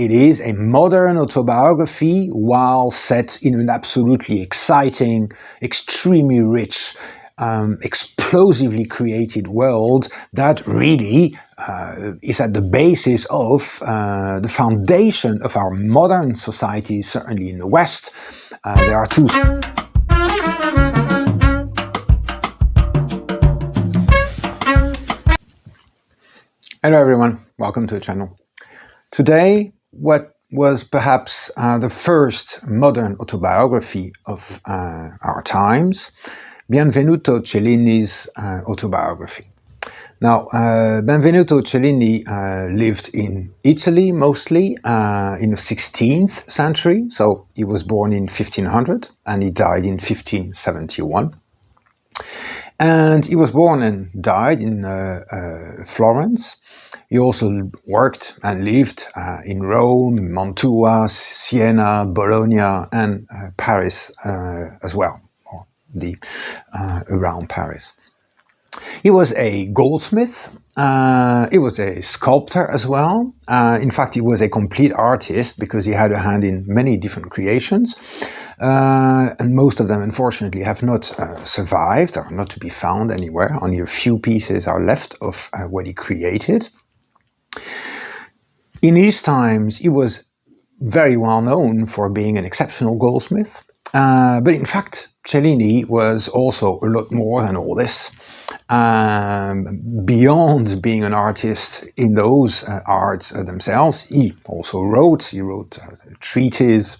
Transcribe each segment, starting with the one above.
It is a modern autobiography while set in an absolutely exciting, extremely rich, explosively created world that really is at the basis of the foundation of our modern society, certainly in the West. There are two... Hello everyone, welcome to the channel. Today, what was perhaps the first modern autobiography of our times, Benvenuto Cellini's autobiography. Now, Benvenuto Cellini lived in Italy mostly in the 16th century, so he was born in 1500 and he died in 1571. And he was born and died in Florence. He also worked and lived in Rome, Mantua, Siena, Bologna, and Paris as well, or around Paris. He was a goldsmith. He was a sculptor as well. In fact, he was a complete artist because he had a hand in many different creations. And most of them, unfortunately, have not survived, or not to be found anywhere. Only a few pieces are left of what he created. In his times, he was very well known for being an exceptional goldsmith. But in fact, Cellini was also a lot more than all this. Beyond being an artist in those arts themselves, he also wrote. He wrote treatises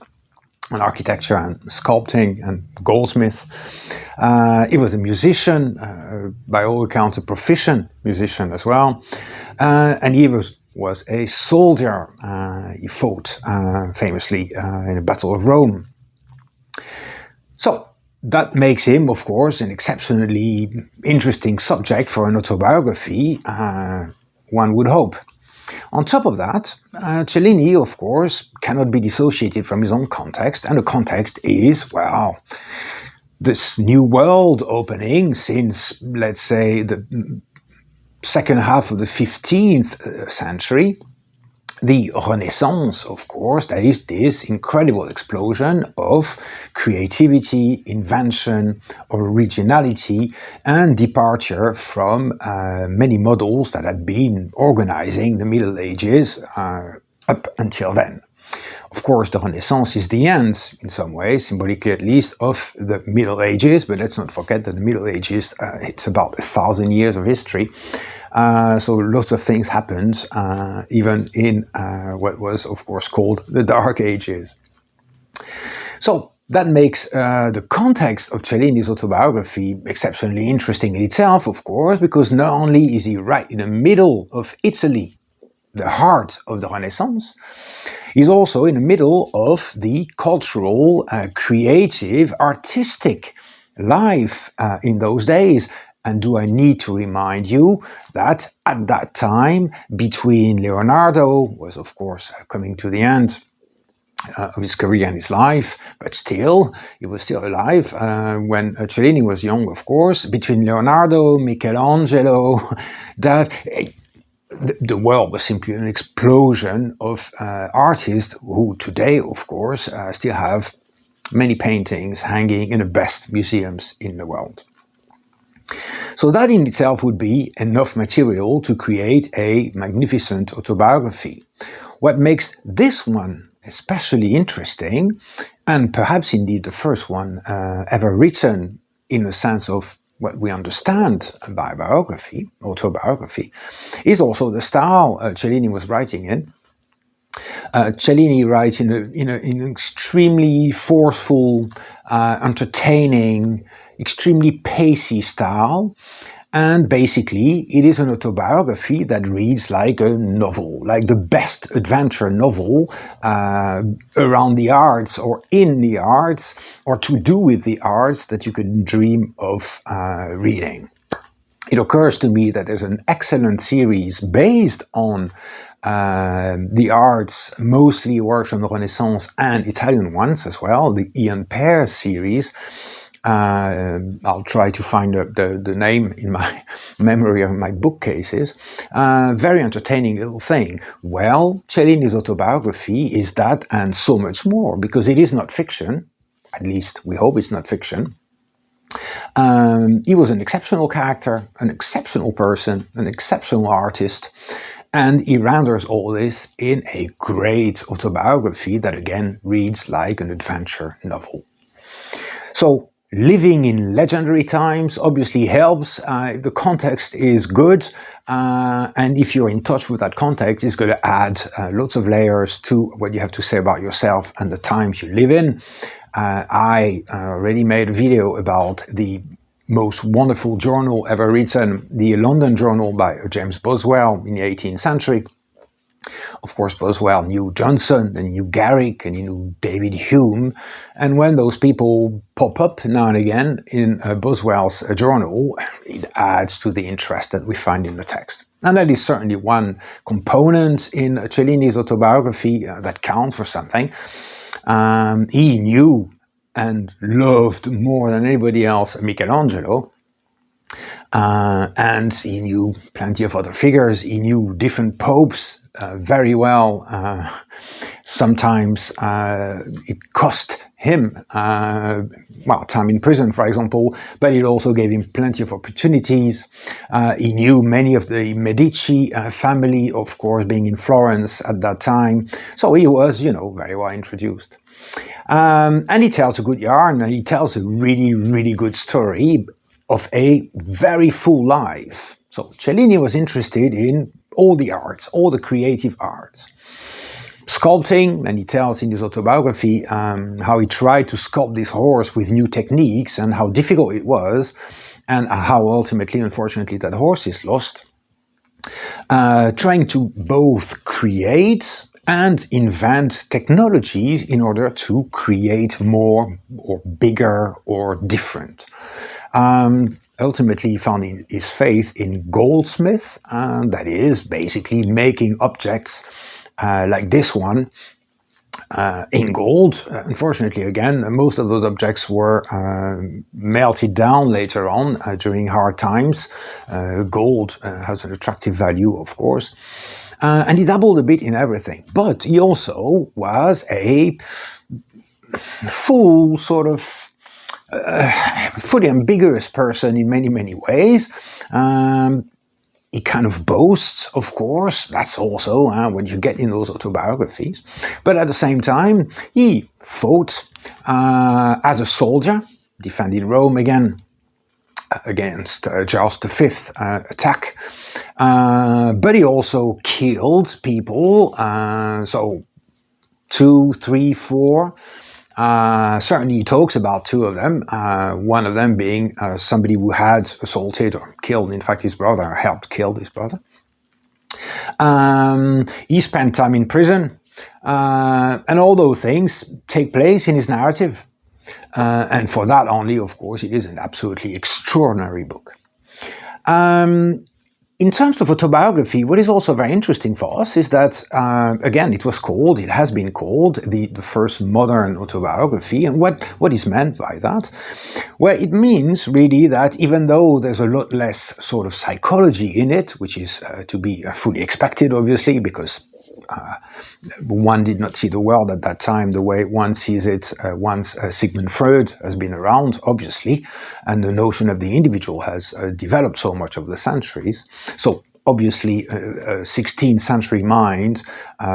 on architecture and sculpting and goldsmith. He was a musician, by all accounts a proficient musician as well. And he was a soldier. He fought famously in the Battle of Rome. So that makes him, of course, an exceptionally interesting subject for an autobiography, one would hope. On top of that, Cellini, of course, cannot be dissociated from his own context, and the context is, well, this new world opening since, let's say, the second half of the 15th century. The Renaissance, of course, that is this incredible explosion of creativity, invention, originality, and departure from many models that had been organizing the Middle Ages up until then. Of course, the Renaissance is the end, in some ways, symbolically at least, of the Middle Ages, but let's not forget that the Middle Ages, it's about 1,000 years of history. So lots of things happened, even in what was, of course, called the Dark Ages. So that makes the context of Cellini's autobiography exceptionally interesting in itself, of course, because not only is he right in the middle of Italy, the heart of the Renaissance, he's also in the middle of the cultural, creative, artistic life in those days. And do I need to remind you that at that time, between Leonardo was, of course, coming to the end of his career and his life, but still, he was still alive when Cellini was young, of course. Between Leonardo, Michelangelo, the world was simply an explosion of artists who today, of course, still have many paintings hanging in the best museums in the world. So that in itself would be enough material to create a magnificent autobiography. What makes this one especially interesting, and perhaps indeed the first one ever written in the sense of what we understand by biography, autobiography, is also the style Cellini was writing in. Cellini writes in an extremely forceful, entertaining, extremely pacey style, and basically it is an autobiography that reads like a novel, like the best adventure novel around the arts or in the arts or to do with the arts that you could dream of reading. It occurs to me that there's an excellent series based on the arts, mostly works from the Renaissance and Italian ones as well, the Ian Pear series, I'll try to find the name in my memory of my bookcases. Very entertaining little thing. Well, Cellini's autobiography is that and so much more, because it is not fiction. At least we hope it's not fiction. He was an exceptional character, an exceptional person, an exceptional artist, and he renders all this in a great autobiography that again reads like an adventure novel. So, living in legendary times obviously helps if the context is good, and if you're in touch with that context, it's going to add lots of layers to what you have to say about yourself and the times you live in. I already made a video about the most wonderful journal ever written, the London Journal by James Boswell in the 18th century. Of course, Boswell knew Johnson, and he knew Garrick, and he knew David Hume. And when those people pop up now and again in Boswell's journal, it adds to the interest that we find in the text. And that is certainly one component in Cellini's autobiography that counts for something. He knew and loved more than anybody else Michelangelo. And he knew plenty of other figures. He knew different popes very well. Sometimes it cost him time in prison, for example, but it also gave him plenty of opportunities. He knew many of the Medici family, of course, being in Florence at that time. So he was, very well introduced. And he tells a good yarn, and he tells a really, really good story of a very full life. So Cellini was interested in all the arts, all the creative arts. Sculpting, and he tells in his autobiography how he tried to sculpt this horse with new techniques and how difficult it was, and how ultimately, unfortunately, that horse is lost. Trying to both create and invent technologies in order to create more or bigger or different. Ultimately, he found his faith in goldsmith, that is, basically making objects like this one in gold. Unfortunately, again, most of those objects were melted down later on during hard times. Gold has an attractive value, of course. And he dabbled a bit in everything. But he also was a full sort of fully ambiguous person in many, many ways. He kind of boasts, of course, that's also when you get in those autobiographies. But at the same time, he fought as a soldier, defending Rome again against Charles V attack. But he also killed people, so 2, 3, 4. Certainly he talks about 2 of them, one of them being somebody who had assaulted or killed, in fact, his brother, or helped kill his brother. He spent time in prison, and all those things take place in his narrative. And for that only, of course, it is an absolutely extraordinary book. In terms of autobiography, what is also very interesting for us is that, again, it has been called the first modern autobiography. And what is meant by that? Well, it means really that even though there's a lot less sort of psychology in it, which is to be fully expected, obviously, because one did not see the world at that time the way one sees it once Sigmund Freud has been around, obviously, and the notion of the individual has developed so much over the centuries. So obviously a 16th century mind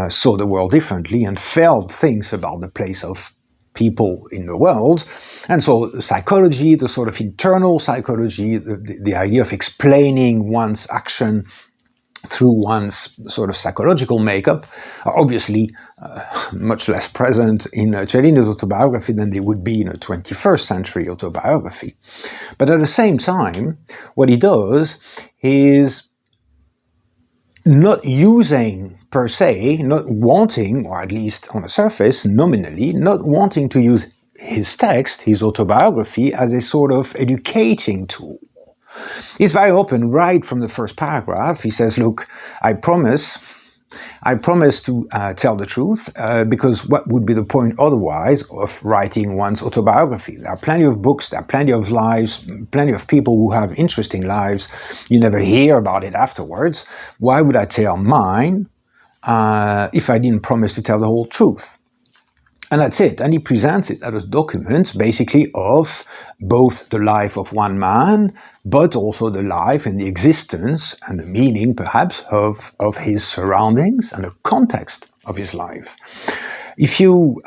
saw the world differently and felt things about the place of people in the world. And so psychology, the sort of internal psychology, the idea of explaining one's action through one's sort of psychological makeup are obviously much less present in Cellini's autobiography than they would be in a 21st century autobiography. But at the same time, what he does is not using per se, not wanting, or at least on the surface, nominally, not wanting to use his text, his autobiography, as a sort of educating tool. He's very open right from the first paragraph. He says, look, I promise I promise to tell the truth, because what would be the point otherwise of writing one's autobiography? There are plenty of books, there are plenty of lives, plenty of people who have interesting lives. You never hear about it afterwards. Why would I tell mine if I didn't promise to tell the whole truth? And that's it. And he presents it as a document, basically, of both the life of one man, but also the life and the existence and the meaning, perhaps, of his surroundings and the context of his life. If you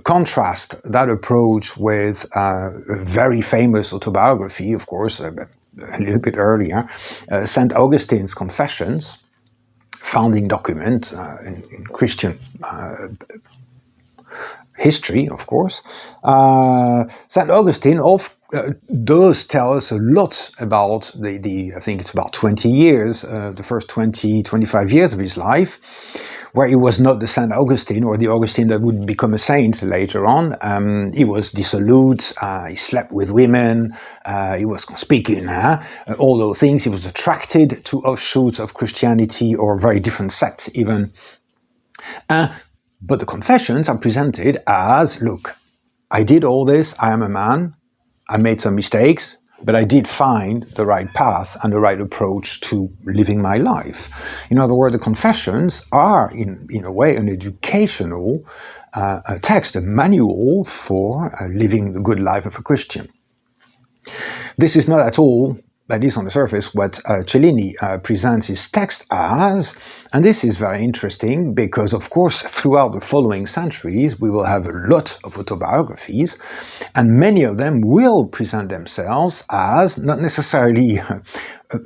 contrast that approach with a very famous autobiography, of course, a little bit earlier, St. Augustine's Confessions, founding document in Christian history, of course. St. Augustine does tell us a lot about I think it's about 20 years, the first 20, 25 years of his life, where he was not the St. Augustine or the Augustine that would become a saint later on. He was dissolute, he slept with women, he was speaking, all those things. He was attracted to offshoots of Christianity or very different sects even. But the confessions are presented as, look, I did all this, I am a man, I made some mistakes, but I did find the right path and the right approach to living my life. In other words, the confessions are, in a way, an educational text, a manual for living the good life of a Christian. This is not at all, at least on the surface, what Cellini presents his text as, and this is very interesting because, of course, throughout the following centuries we will have a lot of autobiographies, and many of them will present themselves as not necessarily a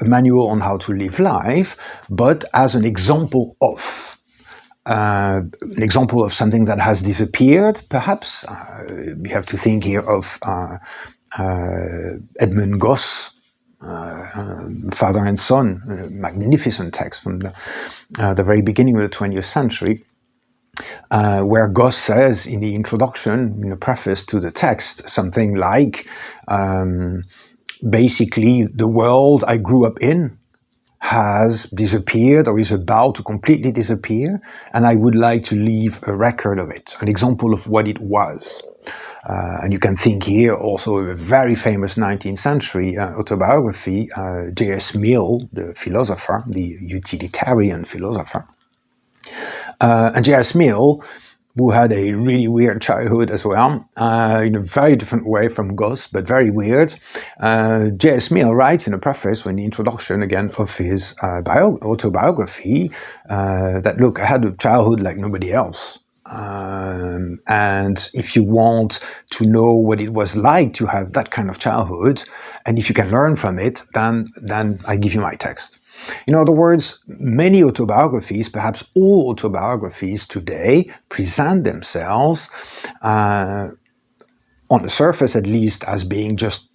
manual on how to live life, but as an example of. An example of something that has disappeared, perhaps. We have to think here of Edmund Goss, Father and Son, a magnificent text from the very beginning of the 20th century, where Goss says in the introduction, in the preface to the text, something like, basically, the world I grew up in has disappeared or is about to completely disappear, and I would like to leave a record of it, an example of what it was. And you can think here also of a very famous 19th century autobiography, J.S. Mill, the philosopher, the utilitarian philosopher. And J.S. Mill, who had a really weird childhood as well, in a very different way from Goss, but very weird. J.S. Mill writes in a preface, in the introduction again of his autobiography, that, look, I had a childhood like nobody else. And if you want to know what it was like to have that kind of childhood, and if you can learn from it, then I give you my text. In other words, many autobiographies, perhaps all autobiographies today, present themselves, on the surface at least, as being just,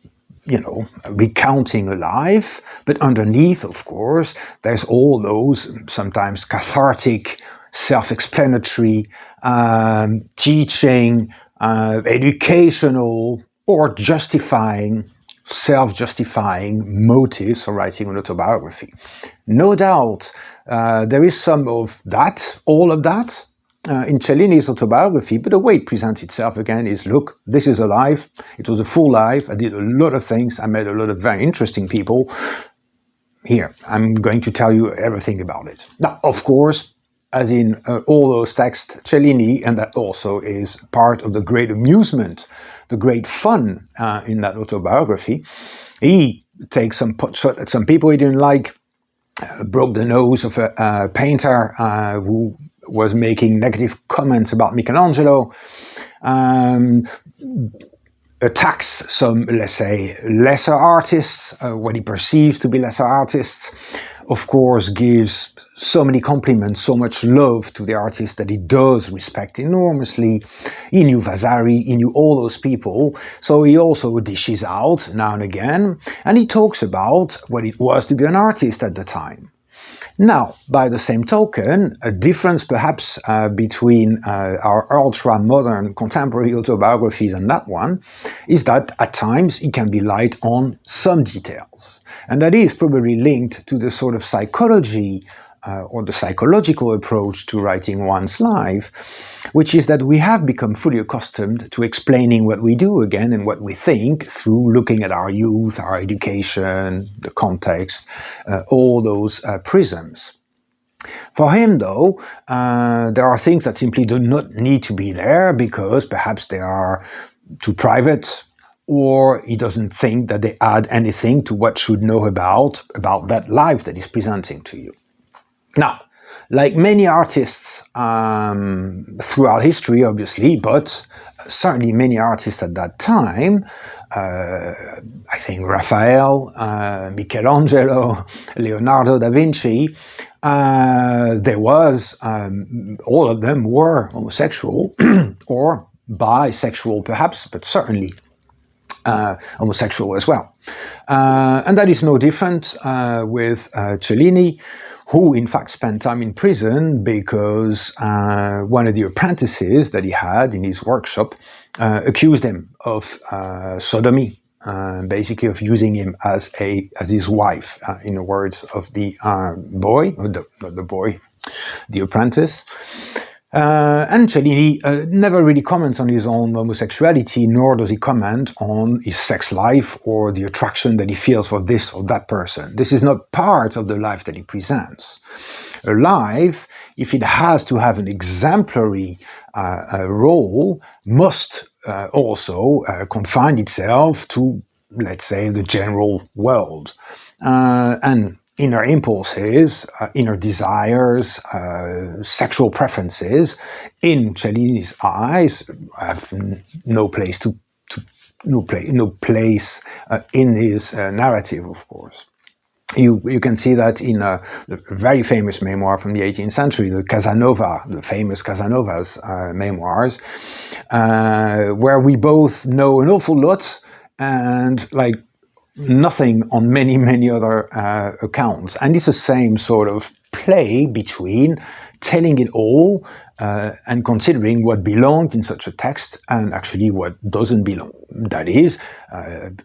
recounting a life, but underneath, of course, there's all those sometimes cathartic, self-explanatory, teaching, educational, or justifying, self-justifying motives for writing an autobiography. No doubt there is some of that, all of that, in Cellini's autobiography, but the way it presents itself again is, look, this is a life, it was a full life, I did a lot of things, I met a lot of very interesting people. Here, I'm going to tell you everything about it. Now, of course, as in all those texts, Cellini, and that also is part of the great amusement, the great fun in that autobiography, he takes some pot shot at some people he didn't like, broke the nose of a painter who was making negative comments about Michelangelo, attacks some, let's say, lesser artists, what he perceives to be lesser artists, of course gives so many compliments, so much love to the artists that he does respect enormously. He knew Vasari, he knew all those people, so he also dishes out now and again, and he talks about what it was to be an artist at the time. Now, by the same token, a difference perhaps between our ultra-modern contemporary autobiographies and that one is that at times it can be light on some details. And that is probably linked to the sort of psychology or the psychological approach to writing one's life, which is that we have become fully accustomed to explaining what we do again and what we think through looking at our youth, our education, the context, all those prisms. For him, though, there are things that simply do not need to be there because perhaps they are too private, or he doesn't think that they add anything to what should know about that life that he's presenting to you. Now, like many artists throughout history, obviously, but certainly many artists at that time, I think Raphael, Michelangelo, Leonardo da Vinci, there was, all of them were homosexual or bisexual perhaps, but certainly homosexual as well. And that is no different with Cellini, who in fact spent time in prison because one of the apprentices that he had in his workshop accused him of sodomy, basically of using him as his wife, in the words of the boy, or not the boy, the apprentice. And Cellini never really comments on his own homosexuality, nor does he comment on his sex life or the attraction that he feels for this or that person. This is not part of the life that he presents. A life, if it has to have an exemplary role, must also confine itself to, let's say, the general world. And inner impulses, inner desires, sexual preferences, in Cellini's eyes, have no place in his narrative, of course. You can see that in the very famous memoir from the 18th century, the famous Casanova's memoirs, where we both know an awful lot and nothing on many other accounts. And it's the same sort of play between telling it all and considering what belonged in such a text and actually what doesn't belong. That is,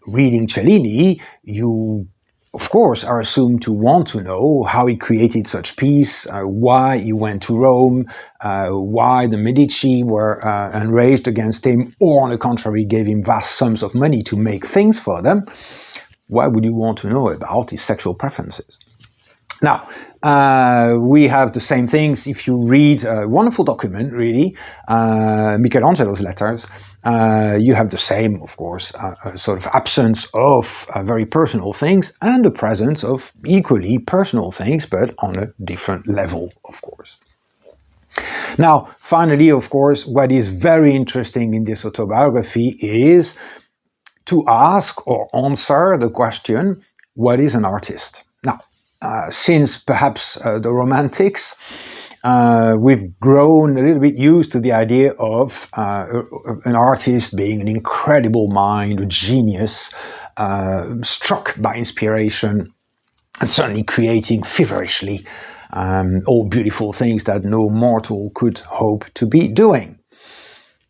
reading Cellini, you of course are assumed to want to know how he created such piece, why he went to Rome, why the Medici were enraged against him, or on the contrary gave him vast sums of money to make things for them. Why would you want to know about his sexual preferences? Now, we have the same things if you read a wonderful document, really, Michelangelo's letters. You have the same, of course, sort of absence of very personal things and the presence of equally personal things, but on a different level, of course. Now, finally, of course, what is very interesting in this autobiography is to ask or answer the question, what is an artist? Now, since perhaps the Romantics, we've grown a little bit used to the idea of an artist being an incredible mind, a genius, struck by inspiration, and certainly creating feverishly all beautiful things that no mortal could hope to be doing.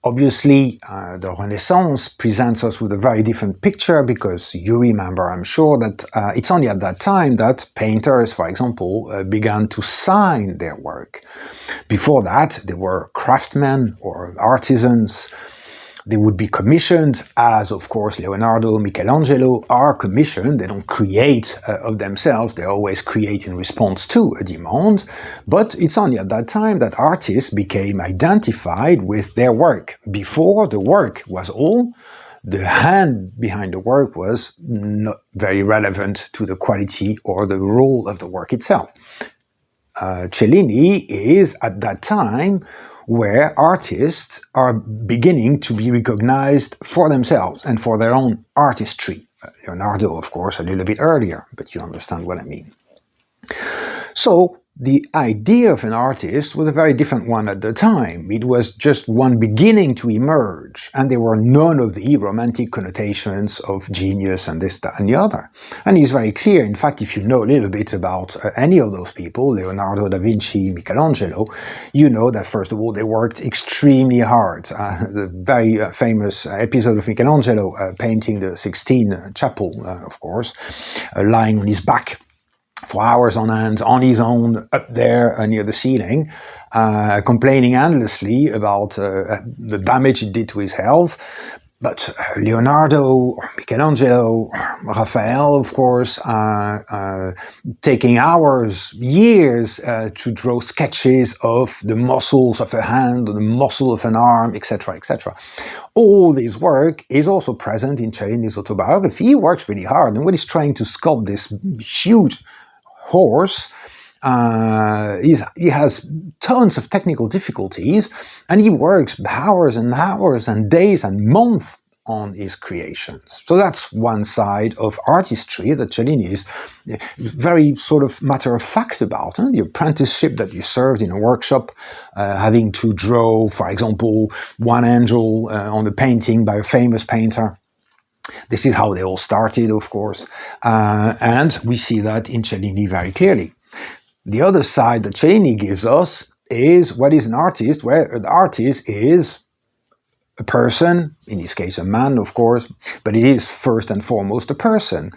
Obviously, the Renaissance presents us with a very different picture because you remember, I'm sure, that it's only at that time that painters, for example, began to sign their work. Before that, they were craftsmen or artisans. They would be commissioned, as of course Leonardo, Michelangelo are commissioned. They don't create of themselves, they always create in response to a demand. But it's only at that time that artists became identified with their work. Before, the work was all. The hand behind the work was not very relevant to the quality or the role of the work itself. Cellini is at that time where artists are beginning to be recognized for themselves and for their own artistry. Leonardo, of course, a little bit earlier, but you understand what I mean. So, the idea of an artist was a very different one at the time. It was just one beginning to emerge, and there were none of the romantic connotations of genius and this, that, and the other. And it's very clear, in fact, if you know a little bit about any of those people, Leonardo da Vinci, Michelangelo, you know that first of all they worked extremely hard. The very famous episode of Michelangelo painting the Sixtine Chapel, of course, lying on his back, for hours on end, on his own, up there near the ceiling, complaining endlessly about the damage it did to his health. But Leonardo, Michelangelo, Raphael, of course, taking hours, years to draw sketches of the muscles of a hand, the muscle of an arm, etc., etc. All this work is also present in Cellini's autobiography. He works really hard, and when he's trying to sculpt this huge horse, he has tons of technical difficulties, and he works hours and hours and days and months on his creations. So that's one side of artistry that Cellini is very sort of matter of fact about. The apprenticeship that you served in a workshop, having to draw, for example, one angel on a painting by a famous painter. This is how they all started, of course, and we see that in Cellini very clearly. The other side that Cellini gives us is what is an artist, where the artist is a person, in this case a man, of course, but it is first and foremost a person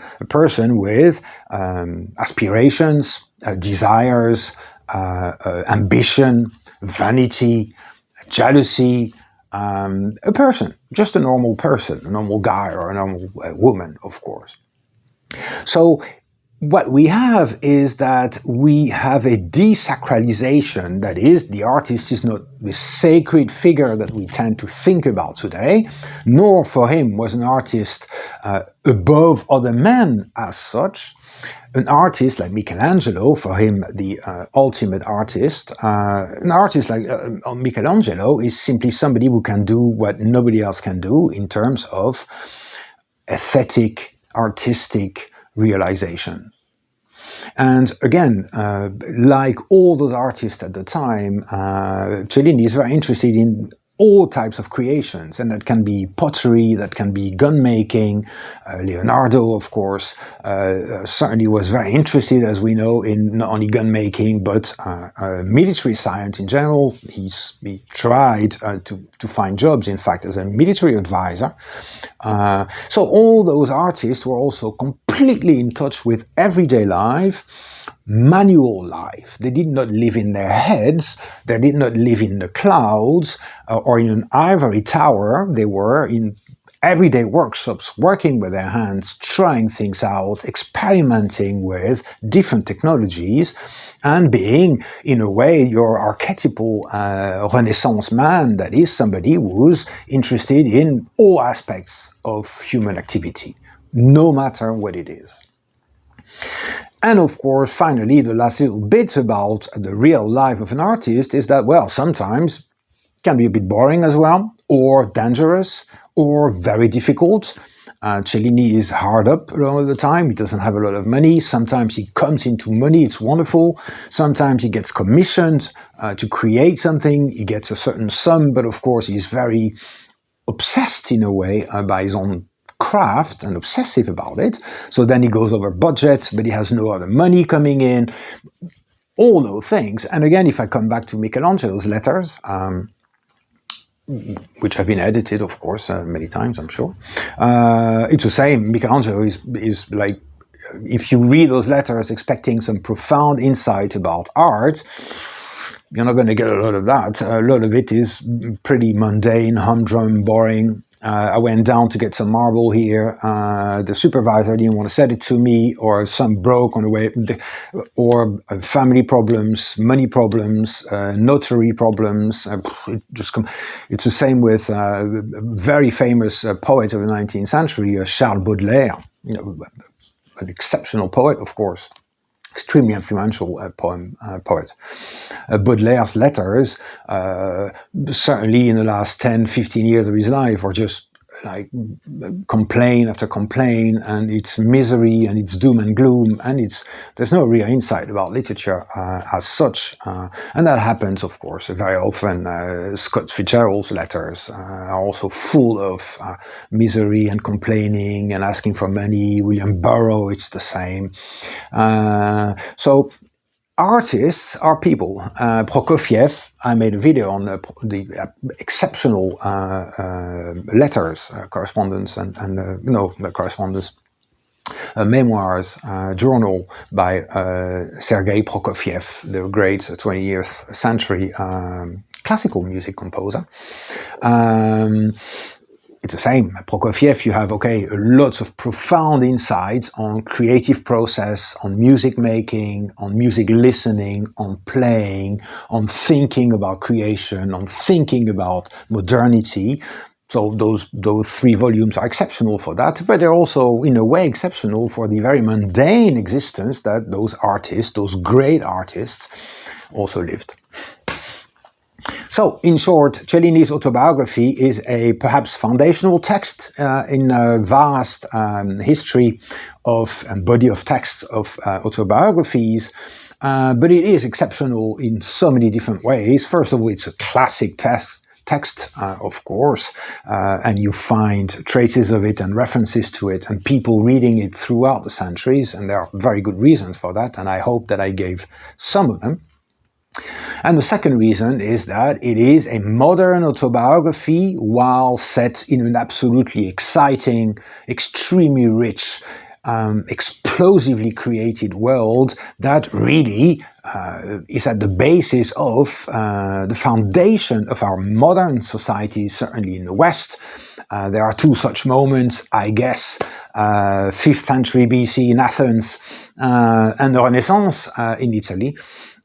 with aspirations, desires, ambition, vanity, jealousy, a person, just a normal person, a normal guy or a normal woman, of course. So what we have is that we have a desacralization, that is, the artist is not the sacred figure that we tend to think about today, nor for him was an artist above other men as such. An artist like Michelangelo, for him the ultimate artist, an artist like Michelangelo is simply somebody who can do what nobody else can do in terms of aesthetic, artistic realization. And again, like all those artists at the time, Cellini is very interested in all types of creations, and that can be pottery, that can be gun making. Leonardo, of course, certainly was very interested, as we know, in not only gun making, but military science in general. He tried to find jobs, in fact, as a military advisor. So all those artists were also completely in touch with everyday life, manual life. They did not live in their heads, they did not live in the clouds or in an ivory tower. They were in everyday workshops, working with their hands, trying things out, experimenting with different technologies, and being, in a way, your archetypal Renaissance man, that is somebody who's interested in all aspects of human activity, no matter what it is. And of course, finally, the last little bit about the real life of an artist is that, well, sometimes it can be a bit boring as well, or dangerous, or very difficult. Cellini is hard up a lot of the time. He doesn't have a lot of money. Sometimes he comes into money. It's wonderful. Sometimes he gets commissioned to create something. He gets a certain sum, but of course he's very obsessed in a way by his own craft and obsessive about it. So then he goes over budget, but he has no other money coming in. All those things. And again, if I come back to Michelangelo's letters, which have been edited, of course, many times, I'm sure. It's the same. Michelangelo is like, if you read those letters expecting some profound insight about art, you're not going to get a lot of that. A lot of it is pretty mundane, humdrum, boring. I went down to get some marble here. The supervisor didn't want to sell it to me, or some broke on the way, or family problems, money problems, notary problems. It's the same with a very famous poet of the 19th century, Charles Baudelaire, an exceptional poet, of course. Extremely influential poet. Baudelaire's letters, certainly in the last 10, 15 years of his life, are just like complaint after complaint, and it's misery and it's doom and gloom, and there's no real insight about literature as such. And that happens, of course, very often. Scott Fitzgerald's letters are also full of misery and complaining and asking for money. William Burroughs, it's the same. So artists are people. Prokofiev, I made a video on the exceptional letters, correspondence, and the correspondence memoirs journal by Sergei Prokofiev, the great 20th century classical music composer. It's the same. Prokofiev, you have, lots of profound insights on creative process, on music making, on music listening, on playing, on thinking about creation, on thinking about modernity. So those 3 volumes are exceptional for that, but they're also, in a way, exceptional for the very mundane existence that those artists, those great artists, also lived. So, in short, Cellini's autobiography is a perhaps foundational text in a vast history of and body of texts of autobiographies, but it is exceptional in so many different ways. First of all, it's a classic text, of course, and you find traces of it and references to it and people reading it throughout the centuries, and there are very good reasons for that, and I hope that I gave some of them. And the second reason is that it is a modern autobiography while set in an absolutely exciting, extremely rich, explosively created world that really is at the basis of the foundation of our modern society, certainly in the West. There are 2 such moments, I guess, 5th century BC in Athens and the Renaissance in Italy.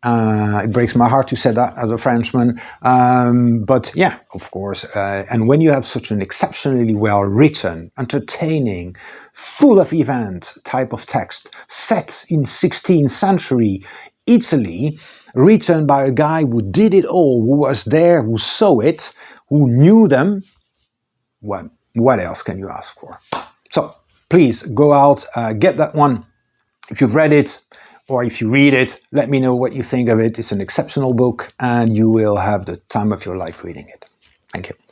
It breaks my heart to say that as a Frenchman, but yeah, of course. And when you have such an exceptionally well-written, entertaining, full of event type of text set in 16th century Italy, written by a guy who did it all, who was there, who saw it, who knew them, what else can you ask for? So please go out, get that one. If you've read it, or if you read it, let me know what you think of it. It's an exceptional book, and you will have the time of your life reading it. Thank you.